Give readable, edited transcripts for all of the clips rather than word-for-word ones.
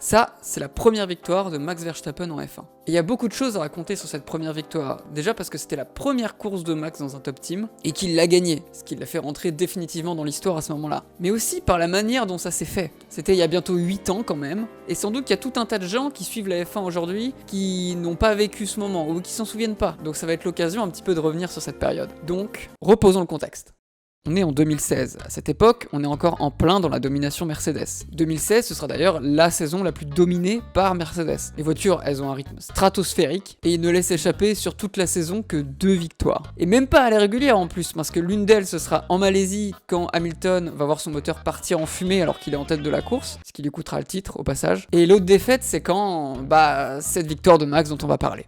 Ça, c'est la première victoire de Max Verstappen en F1. Et il y a beaucoup de choses à raconter sur cette première victoire. Déjà parce que c'était la première course de Max dans un top team, et qu'il l'a gagnée, ce qui l'a fait rentrer définitivement dans l'histoire à ce moment-là. Mais aussi par la manière dont ça s'est fait. C'était il y a bientôt 8 ans quand même, et sans doute qu'il y a tout un tas de gens qui suivent la F1 aujourd'hui, qui n'ont pas vécu ce moment, ou qui s'en souviennent pas. Donc ça va être l'occasion un petit peu de revenir sur cette période. Donc, reposons le contexte. On est en 2016. À cette époque, on est encore en plein dans la domination Mercedes. 2016, ce sera d'ailleurs la saison la plus dominée par Mercedes. Les voitures, elles ont un rythme stratosphérique et ils ne laissent échapper sur toute la saison que 2 victoires. Et même pas à la régulière en plus, parce que l'une d'elles, ce sera en Malaisie quand Hamilton va voir son moteur partir en fumée alors qu'il est en tête de la course, ce qui lui coûtera le titre au passage. Et l'autre défaite, c'est quand, cette victoire de Max dont on va parler.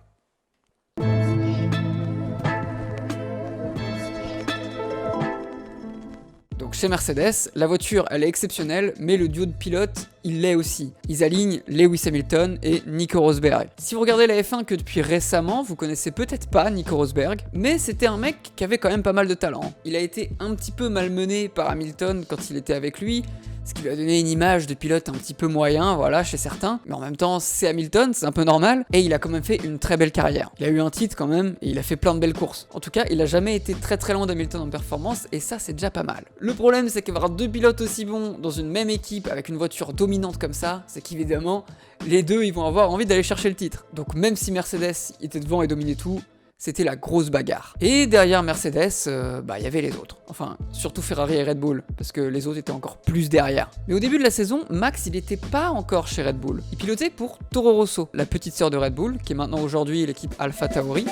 Donc chez Mercedes, la voiture elle est exceptionnelle, mais le duo de pilotes, il l'est aussi. Ils alignent Lewis Hamilton et Nico Rosberg. Si vous regardez la F1 que depuis récemment, vous connaissez peut-être pas Nico Rosberg, mais c'était un mec qui avait quand même pas mal de talent. Il a été un petit peu malmené par Hamilton quand il était avec lui, ce qui lui a donné une image de pilote un petit peu moyen, voilà, chez certains. Mais en même temps, c'est Hamilton, c'est un peu normal. Et il a quand même fait une très belle carrière. Il a eu un titre quand même, et il a fait plein de belles courses. En tout cas, il a jamais été très très loin d'Hamilton en performance, et ça, c'est déjà pas mal. Le problème, c'est qu'avoir 2 pilotes aussi bons dans une même équipe, avec une voiture dominante comme ça, c'est qu'évidemment, les deux, ils vont avoir envie d'aller chercher le titre. Donc même si Mercedes était devant et dominait tout, c'était la grosse bagarre. Et derrière Mercedes, il y avait les autres. Enfin, surtout Ferrari et Red Bull, parce que les autres étaient encore plus derrière. Mais au début de la saison, Max, il n'était pas encore chez Red Bull. Il pilotait pour Toro Rosso, la petite sœur de Red Bull, qui est maintenant aujourd'hui l'équipe Alpha Tauri.